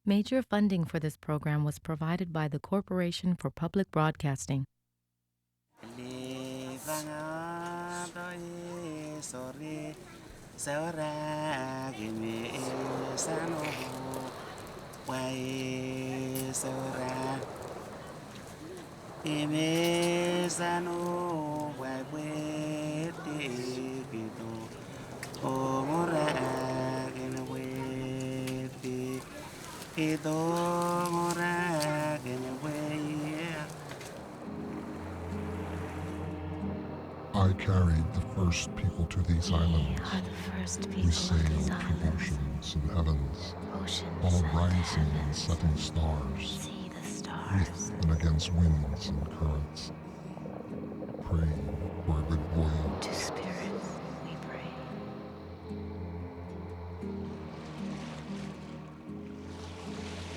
Major funding for this program was provided by the Corporation for Public Broadcasting. I carried the first people to these islands. We sailed to oceans and heavens, followed rising and setting stars, with and against winds and currents, praying for a good voyage. To spirits we pray.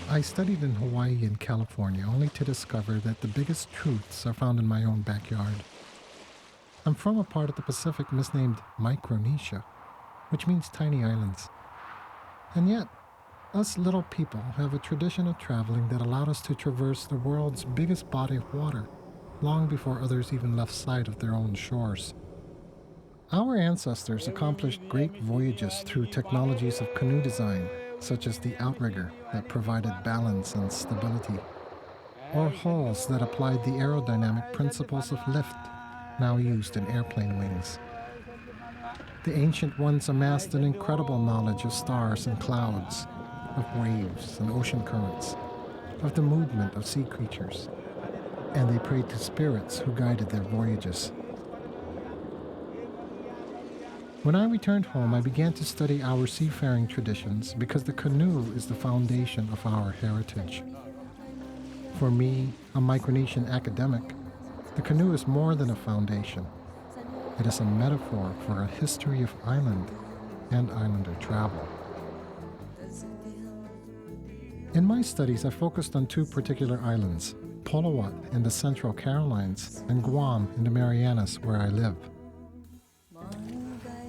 I studied in Hawaii and California only to discover that the biggest truths are found in my own backyard. I'm from a part of the Pacific misnamed Micronesia, which means tiny islands. And yet, us little people have a tradition of traveling that allowed us to traverse the world's biggest body of water, long before others even left sight of their own shores. Our ancestors accomplished great voyages through technologies of canoe design, such as the outrigger that provided balance and stability, or hulls that applied the aerodynamic principles of lift, now used in airplane wings. The ancient ones amassed an incredible knowledge of stars and clouds, of waves and ocean currents, of the movement of sea creatures, and they prayed to spirits who guided their voyages. When I returned home, I began to study our seafaring traditions because the canoe is the foundation of our heritage. For me, a Micronesian academic, the canoe is more than a foundation. It is a metaphor for a history of island and islander travel. In my studies, I focused on two particular islands, Polowat in the Central Carolines and Guam in the Marianas, where I live.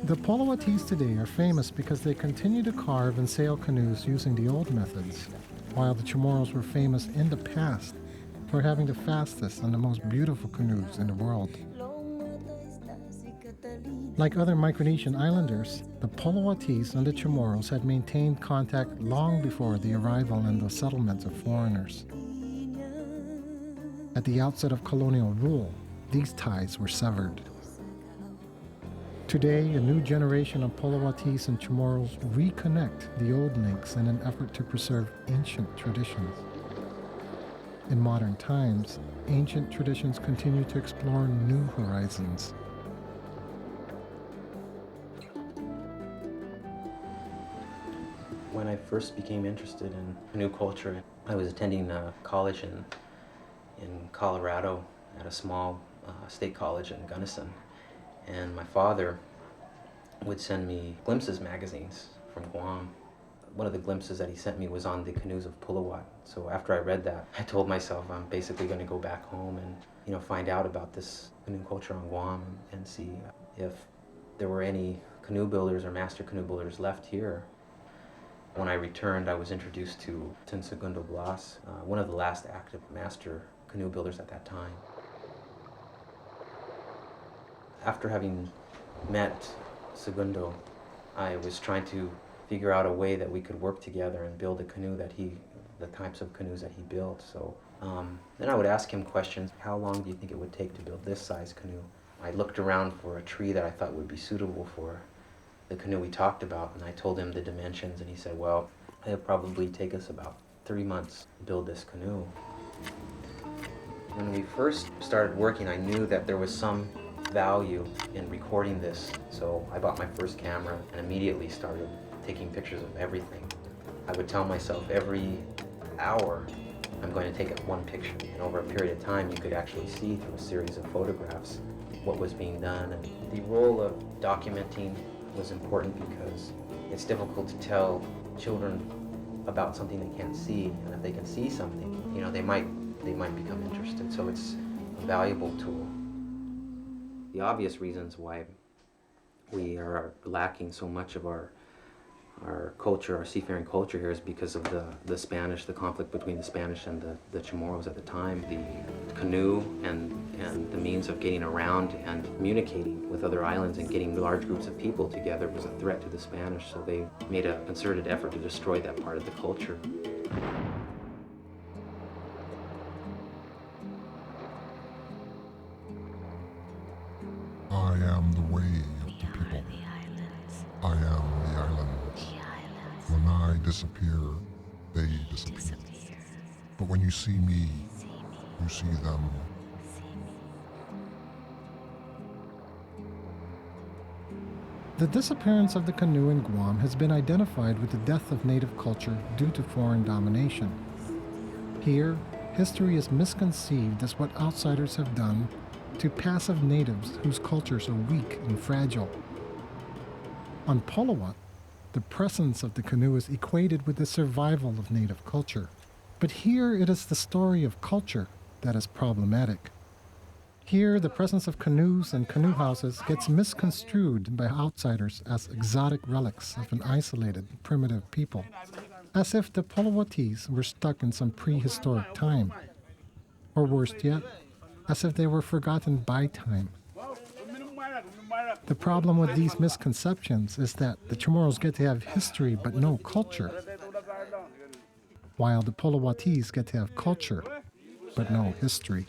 The Polowatese today are famous because they continue to carve and sail canoes using the old methods, while the Chamorros were famous in the past for having the fastest and the most beautiful canoes in the world. Like other Micronesian islanders, the Polowatese and the Chamorros had maintained contact long before the arrival and the settlement of foreigners. At the outset of colonial rule, these ties were severed. Today, a new generation of Polowatese and Chamorros reconnect the old links in an effort to preserve ancient traditions. In modern times, ancient traditions continue to explore new horizons. When I first became interested in canoe culture, I was attending college in Colorado at a small state college in Gunnison. And my father would send me glimpses magazines from Guam. One of the glimpses that he sent me was on the canoes of Polowat. So after I read that, I told myself I'm basically going to go back home and find out about this canoe culture on Guam and see if there were any canoe builders or master canoe builders left here. When I returned, I was introduced to Tin Segundo Blas, one of the last active master canoe builders at that time. After having met Segundo, I was trying to figure out a way that we could work together and build a canoe the types of canoes that he built. So then I would ask him questions. How long do you think it would take to build this size canoe? I looked around for a tree that I thought would be suitable for the canoe we talked about, and I told him the dimensions, and he said, well, it'll probably take us about 3 months to build this canoe. When we first started working, I knew that there was some value in recording this, so I bought my first camera and immediately started taking pictures of everything. I would tell myself every hour I'm going to take one picture, and over a period of time you could actually see through a series of photographs what was being done. And the role of documenting was important because it's difficult to tell children about something they can't see, and if they can see something, they might become interested. So it's a valuable tool. The obvious reasons why we are lacking so much of our our culture, our seafaring culture here, is because of the Spanish, the conflict between the Spanish and the Chamorros at the time. The canoe and the means of getting around and communicating with other islands and getting large groups of people together was a threat to the Spanish, so they made a concerted effort to destroy that part of the culture. I am the way of the people. I am the islands. When I disappear, they disappear. But when you see me, you see them. The disappearance of the canoe in Guam has been identified with the death of native culture due to foreign domination. Here, history is misconceived as what outsiders have done to passive natives whose cultures are weak and fragile. On Polowat, the presence of the canoe is equated with the survival of native culture. But here it is the story of culture that is problematic. Here, the presence of canoes and canoe houses gets misconstrued by outsiders as exotic relics of an isolated, primitive people, as if the Polowatis were stuck in some prehistoric time. Or worse yet, as if they were forgotten by time. The problem with these misconceptions is that the Chamorros get to have history but no culture, while the Polowatis get to have culture but no history.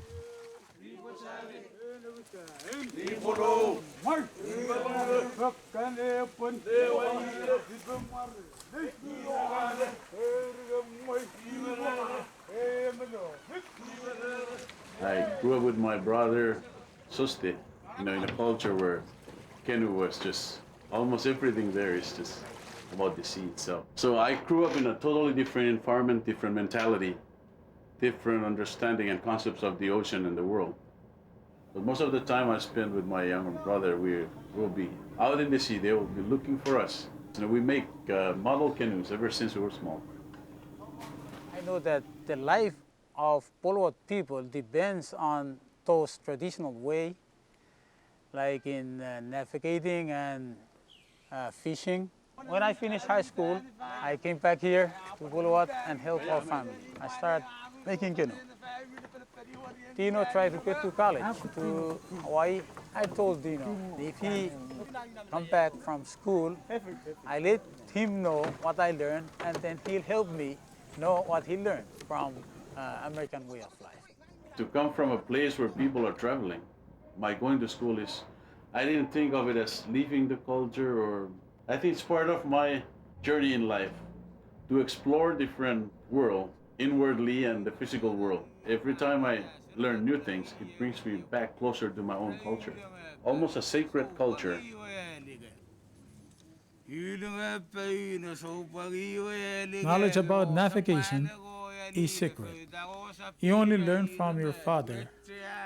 I grew up with my brother, Suzette, in a culture where canoe was just, almost everything there is just about the sea itself. So I grew up in a totally different environment, different mentality, different understanding and concepts of the ocean and the world. But most of the time I spend with my younger brother, we'll be out in the sea, they will be looking for us. We make model canoes ever since we were small. I know that the life of Polowat people depends on those traditional way, like in navigating and fishing. When I finished high school, I came back here to Polowat and helped our family. I started making canoe. Dino tried to get to college, to Hawaii. I told Dino, if he come back from school, I let him know what I learned, and then he'll help me know what he learned from American way of life. To come from a place where people are traveling, my going to school is, I didn't think of it as leaving the culture, or I think it's part of my journey in life to explore different world, inwardly and the physical world. Every time I learn new things, it brings me back closer to my own culture, almost a sacred culture. Knowledge about navigation is secret. You only learn from your father.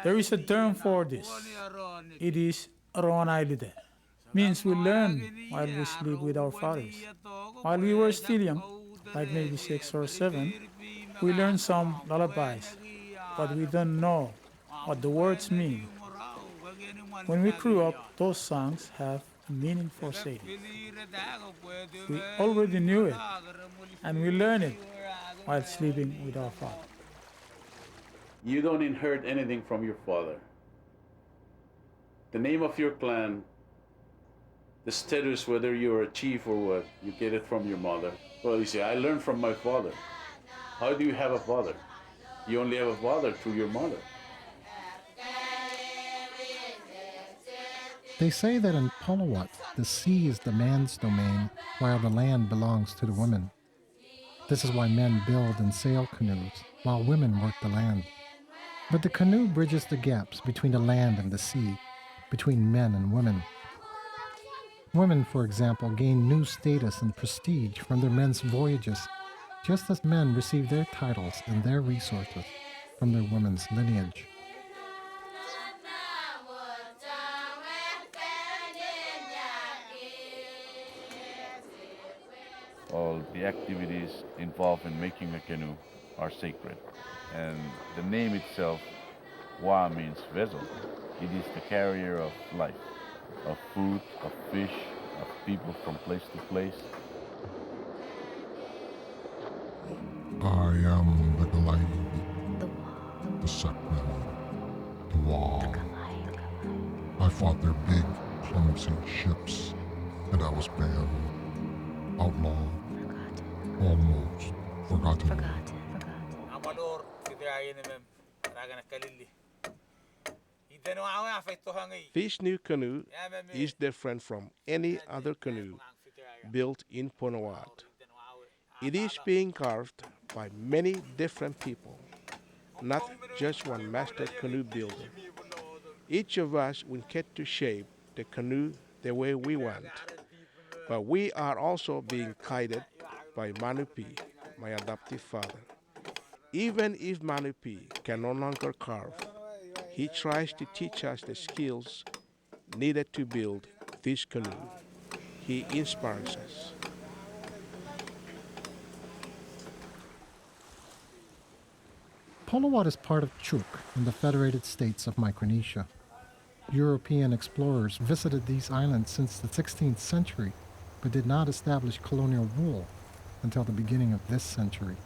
There is a term for this. It is Ronailide. Means we learn while we sleep with our fathers. While we were still young, like maybe 6 or 7, we learned some lullabies, but we don't know what the words mean. When we grew up, those songs have a meaning for Sadie. We already knew it, and we learned it while sleeping with our father. You don't inherit anything from your father. The name of your clan, the status, whether you're a chief or what, you get it from your mother. Well, you see, I learned from my father. How do you have a father? You only have a father through your mother. They say that in Polowat, the sea is the man's domain, while the land belongs to the women. This is why men build and sail canoes, while women work the land. But the canoe bridges the gaps between the land and the sea, between men and women. Women, for example, gain new status and prestige from their men's voyages, just as men receive their titles and their resources from their women's lineage. All the activities involved in making a canoe are sacred. And the name itself, Wa, means vessel. It is the carrier of life, of food, of fish, of people from place to place. I am the Glide, the Sekmen, the Wa. I fought their big, clumsy ships, and I was banned, outlawed, almost forgotten. This new canoe is different from any other canoe built in Polowat. It is being carved by many different people, not just one master canoe builder. Each of us will get to shape the canoe the way we want, but we are also being guided by Manupi, my adoptive father. Even if Manupi can no longer carve, he tries to teach us the skills needed to build this canoe. He inspires us. Polowat is part of Chuuk in the Federated States of Micronesia. European explorers visited these islands since the 16th century, but did not establish colonial rule until the beginning of this century.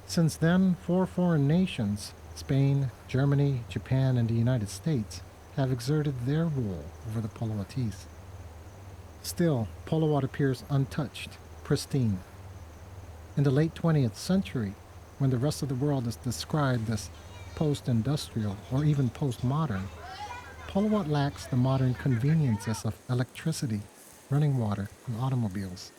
Since then, 4 foreign nations, Spain, Germany, Japan, and the United States, have exerted their rule over the Polowatese. Still, Polowat appears untouched, pristine. In the late 20th century, when the rest of the world is described as post-industrial or even post-modern, Polowat lacks the modern conveniences of electricity, running water, and automobiles.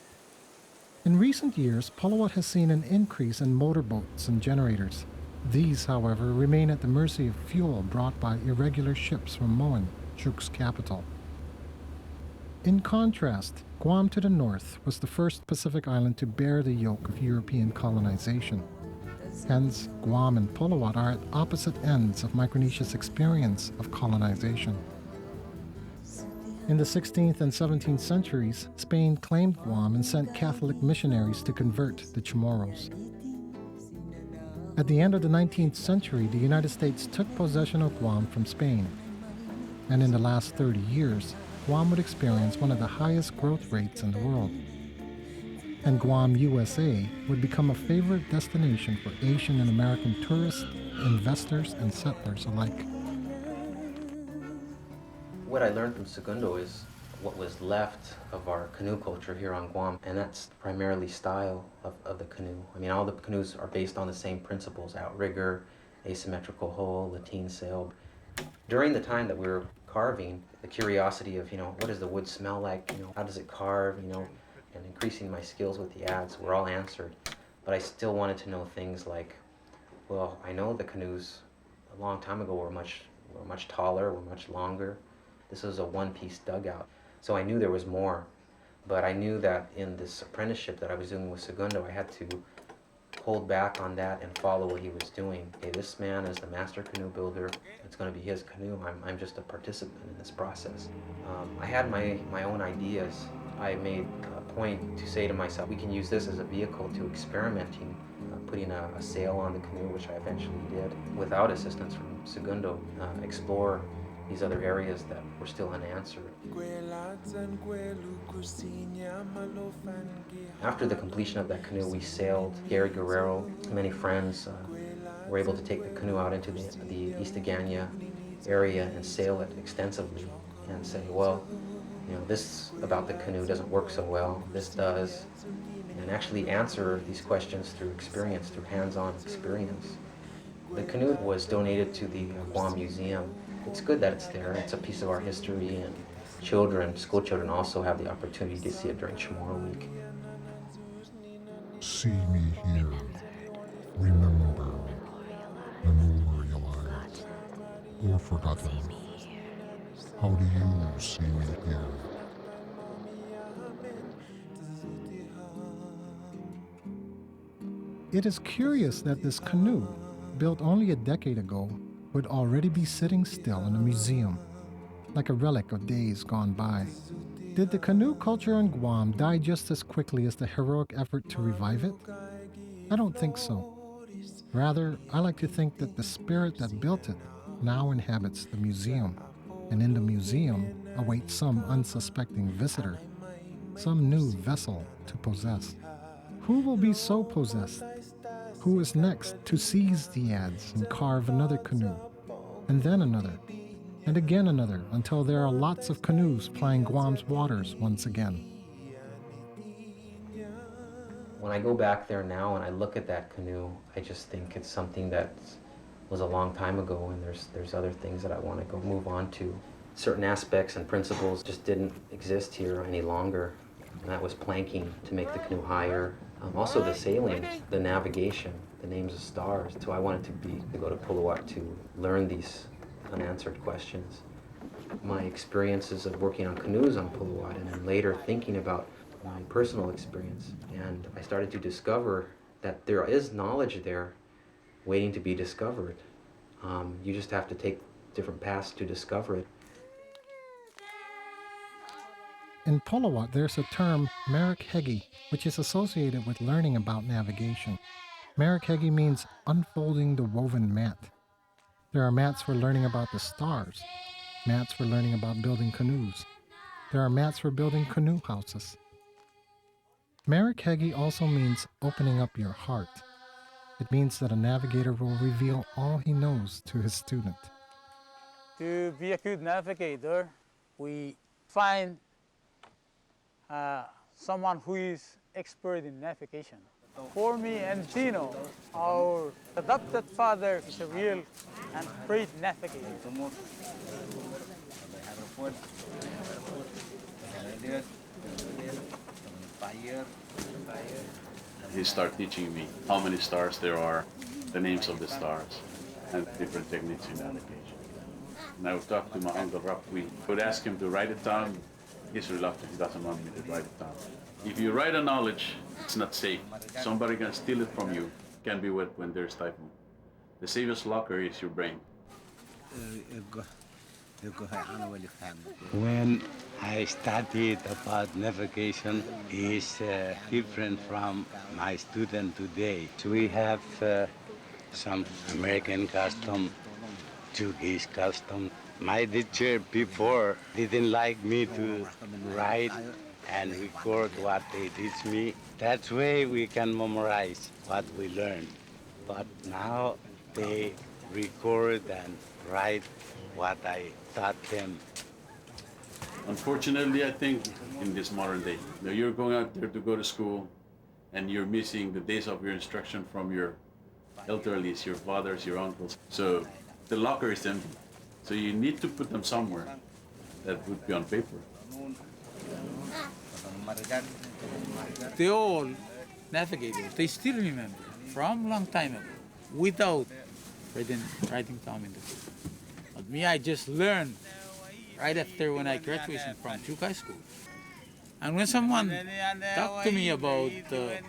In recent years, Polowat has seen an increase in motorboats and generators. These, however, remain at the mercy of fuel brought by irregular ships from Moan, Chuuk's capital. In contrast, Guam to the north was the first Pacific island to bear the yoke of European colonization. Hence, Guam and Polowat are at opposite ends of Micronesia's experience of colonization. In the 16th and 17th centuries, Spain claimed Guam and sent Catholic missionaries to convert the Chamorros. At the end of the 19th century, the United States took possession of Guam from Spain. And in the last 30 years, Guam would experience one of the highest growth rates in the world. And Guam, USA would become a favorite destination for Asian and American tourists, investors, and settlers alike. What I learned from Segundo is what was left of our canoe culture here on Guam, and that's primarily style of the canoe. I mean, all the canoes are based on the same principles: outrigger, asymmetrical hull, lateen sail. During the time that we were carving, the curiosity of, what does the wood smell like, how does it carve, and increasing my skills with the adze were all answered. But I still wanted to know things like, well, I know the canoes a long time ago were much taller, were much longer. This was a one-piece dugout. So I knew there was more, but I knew that in this apprenticeship that I was doing with Segundo, I had to hold back on that and follow what he was doing. Okay, this man is the master canoe builder. It's going to be his canoe. I'm just a participant in this process. I had my own ideas. I made a point to say to myself, we can use this as a vehicle to experimenting, putting a sail on the canoe, which I eventually did, without assistance from Segundo, explore these other areas that were still unanswered. After the completion of that canoe, we sailed. Gary Guerrero, many friends were able to take the canoe out into the Istagania area and sail it extensively and say, well, this about the canoe doesn't work so well, this does, and actually answer these questions through experience, through hands-on experience. The canoe was donated to the Guam Museum. It's good that it's there. It's a piece of our history, and school children also have the opportunity to see it during Chamorro Week. See me here, remember, memorialize, or forgotten. How do you see me here? It is curious that this canoe, built only a decade ago, would already be sitting still in a museum, like a relic of days gone by. Did the canoe culture in Guam die just as quickly as the heroic effort to revive it? I don't think so. Rather, I like to think that the spirit that built it now inhabits the museum, and in the museum awaits some unsuspecting visitor, some new vessel to possess. Who will be so possessed? Who is next to seize Diaz and carve another canoe, and then another, and again another, until there are lots of canoes plying Guam's waters once again. When I go back there now and I look at that canoe, I just think it's something that was a long time ago, and there's other things that I want to go move on to. Certain aspects and principles just didn't exist here any longer, and that was planking to make the canoe higher. Also the sailing, the navigation, the names of stars. So I wanted to go to Polowat to learn these unanswered questions. My experiences of working on canoes on Polowat, and then later thinking about my personal experience, and I started to discover that there is knowledge there waiting to be discovered. You just have to take different paths to discover it. In Polowat, there's a term, Marikhegi, which is associated with learning about navigation. Marikhegi means unfolding the woven mat. There are mats for learning about the stars, mats for learning about building canoes. There are mats for building canoe houses. Marikhegi also means opening up your heart. It means that a navigator will reveal all he knows to his student. To be a good navigator, we find someone who is expert in navigation. For me and Tino, our adopted father is a real and great navigator. He started teaching me how many stars there are, the names of the stars, and different techniques in navigation. And I would talk to my uncle Rob. We would ask him to write it down. He's reluctant. He doesn't want me to write it down. If you write a knowledge, it's not safe. Somebody can steal it from you. It can be wet when there's typhoon. The safest locker is your brain. When I studied about navigation, is different from my student today. So we have some American custom, Chuuk custom. My teacher before didn't like me to write and record what they teach me. That way we can memorize what we learn. But now they record and write what I taught them. Unfortunately, I think in this modern day, you're going out there to go to school and you're missing the days of your instruction from your elderlies, your fathers, your uncles. So the locker is empty. So you need to put them somewhere that would be on paper. The old navigators, they still remember from a long time ago without writing down in the book. But me, I just learned right after when I graduated from Chuuk High School. And when someone talked to me about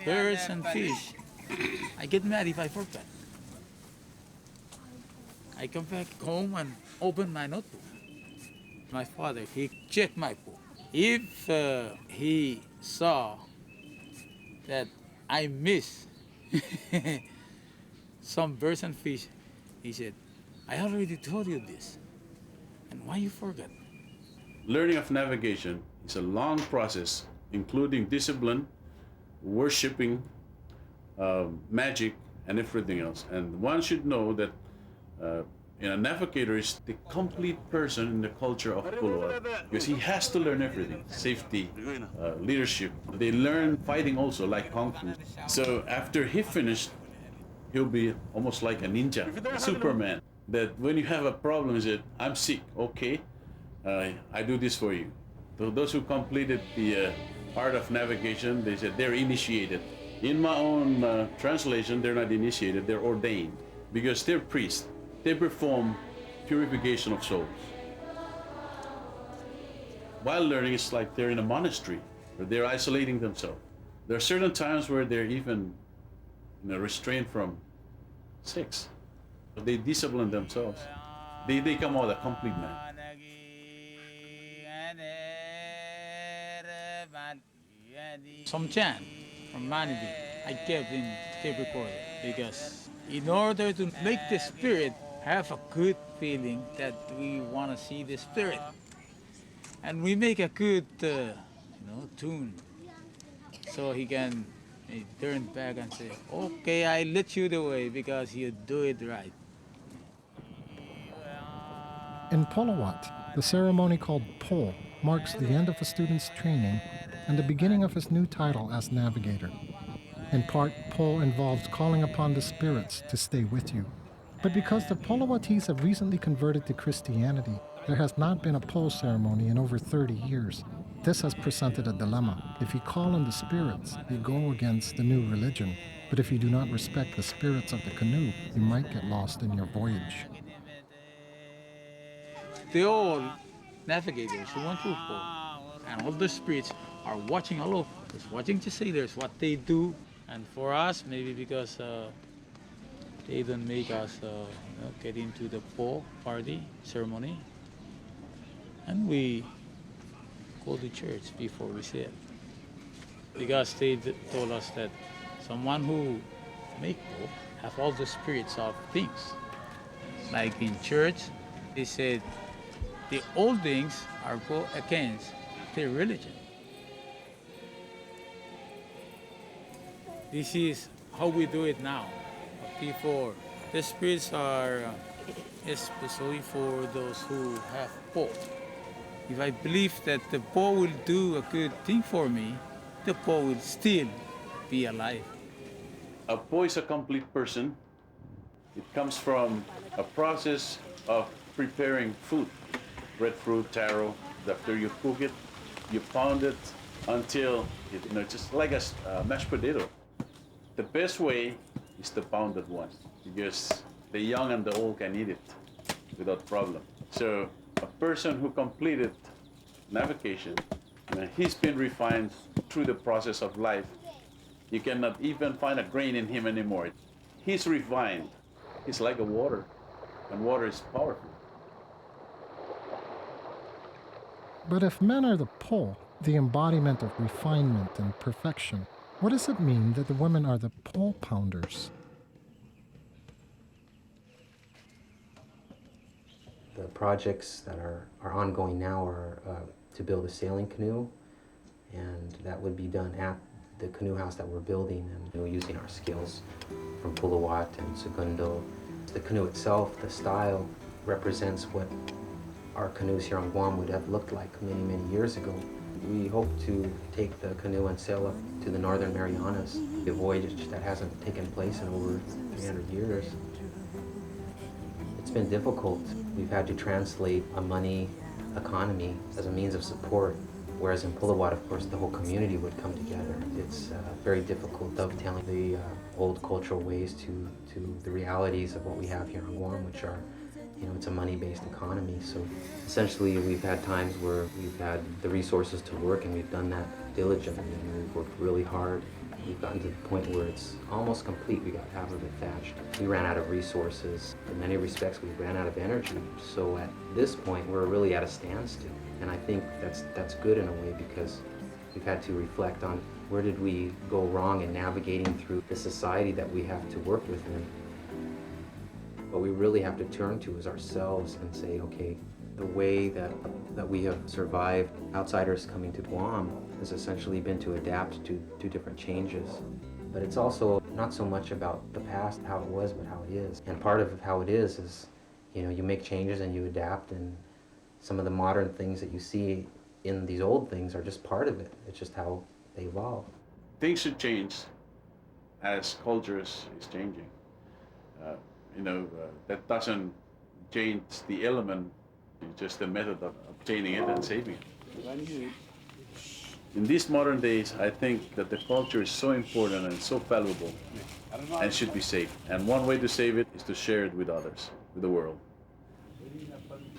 birds and fish, I get mad if I forget. I come back home and open my notebook. My father, he checked my book. If he saw that I miss some birds and fish, he said, I already told you this, and why you forget? Learning of navigation is a long process, including discipline, worshipping, magic, and everything else. And one should know that a navigator is the complete person in the culture of Polowat, because he has to learn everything: safety, leadership. They learn fighting also, like Kung Fu. So after he finished, he'll be almost like a ninja, Superman. That when you have a problem, he said, I'm sick, okay, I do this for you. So those who completed the art of navigation, they said they're initiated. In my own translation, they're not initiated, they're ordained, because they're priests. They perform purification of souls. While learning, it's like they're in a monastery, where they're isolating themselves. There are certain times where they're even restrained from sex. They discipline themselves. They come out a complete man. Some chant from Manidi, I kept in tape recorder because in order to make the spirit have a good feeling that we want to see the spirit, and we make a good tune so he can They turn back and say, okay, I let you the way because you do it right. In Polowat, the ceremony called Po marks the end of a student's training and the beginning of his new title as navigator. In part, Po involves calling upon the spirits to stay with you. But because the Polowatis have recently converted to Christianity, there has not been a Po ceremony in over 30 years. This has presented a dilemma. If you call on the spirits, you go against the new religion. But if you do not respect the spirits of the canoe, you might get lost in your voyage. The old navigators who went through Po, and all the spirits are watching all over, just watching the sailors, what they do. And for us, maybe because they don't make us get into the Po party ceremony, and we go to church before we sail. Because they told us that someone who make Po have all the spirits of things. Like in church, they said the old things are go against their religion. This is how we do it now. Before, the spirits are especially for those who have Po. If I believe that the Po will do a good thing for me, the Po will still be alive. A Po is a complete person. It comes from a process of preparing food, breadfruit, taro. After you cook it, you pound it until just like a mashed potato. The best way is the pounded one because the young and the old can eat it without problem. So a person who completed navigation, he's been refined through the process of life. You cannot even find a grain in him anymore. He's refined. He's like a water, and water is powerful. But if men are the Po, the embodiment of refinement and perfection, what does it mean that the women are the Po pounders? The projects that are ongoing now are to build a sailing canoe, and that would be done at the canoe house that we're building, and using our skills from Polowat and Segundo. The canoe itself, the style, represents what our canoes here on Guam would have looked like many, many years ago. We hope to take the canoe and sail up to the Northern Marianas, a voyage that hasn't taken place in over 300 years. It's been difficult. We've had to translate a money economy as a means of support, whereas in Polowat, of course, the whole community would come together. It's very difficult dovetailing the old cultural ways to the realities of what we have here on Guam, which are, it's a money-based economy. So essentially, we've had times where we've had the resources to work, and we've done that diligently, and we've worked really hard. We've gotten to the point where it's almost complete. We got half of it thatched. We ran out of resources. In many respects, we ran out of energy. So at this point, we're really at a standstill. And I think that's good in a way, because we've had to reflect on where did we go wrong in navigating through the society that we have to work within. What we really have to turn to is ourselves and say, okay, the way that we have survived outsiders coming to Guam has essentially been to adapt to different changes. But it's also not so much about the past, how it was, but how it is. And part of how it is, you make changes and you adapt, and some of the modern things that you see in these old things are just part of it. It's just how they evolve. Things should change as culture is changing. That doesn't change the element, it's just the method of obtaining it and saving it. In these modern days, I think that the culture is so important and so valuable and should be saved. And one way to save it is to share it with others, with the world.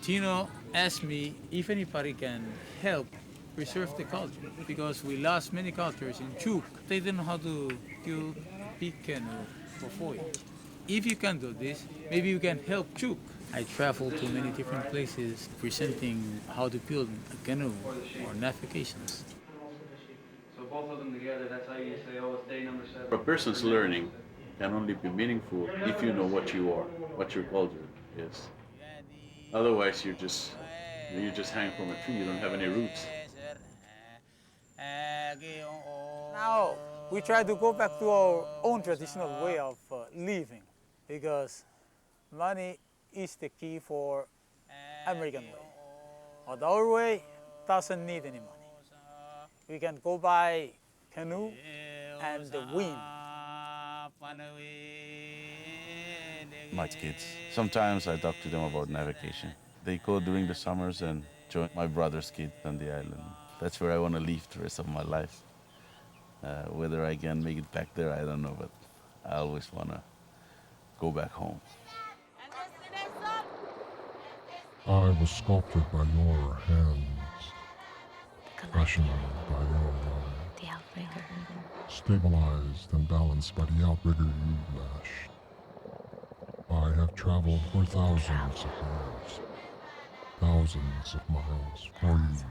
Tino asked me if anybody can help preserve the culture, because we lost many cultures in Chuuk. They didn't know how to build big canoe for voyage. If you can do this, maybe you can help Chuuk. I traveled to many different places presenting how to build a canoe or navigations. So both of them together, that's how you say, oh, it's day number 7. A person's learning can only be meaningful if you know what you are, what your culture is. Otherwise, you just hang from a tree, you don't have any roots. Now, we try to go back to our own traditional way of living, because money is the key for American way. But our way doesn't need any money. We can go by canoe and the wind. My kids, sometimes I talk to them about navigation. They go during the summers and join my brother's kids on the island. That's where I want to live the rest of my life. Whether I can make it back there, I don't know, but I always want to go back home. I was sculpted by your hands, fashioned by your mind, The outrigger. stabilized and balanced by the outrigger you lashed. I have traveled for thousands of years, thousands of miles for you.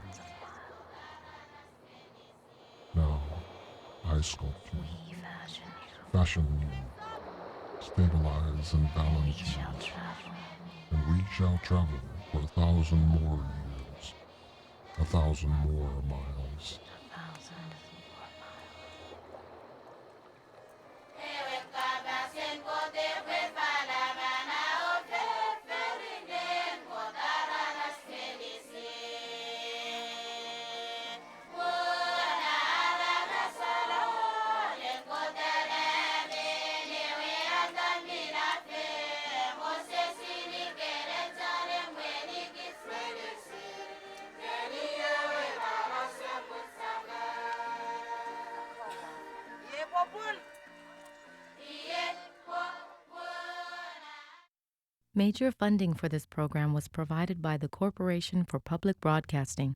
Now, I sculpt you, fashion you, stabilize and balance you, and we shall travel for 1,000 more years, 1,000 more miles. Major funding for this program was provided by the Corporation for Public Broadcasting.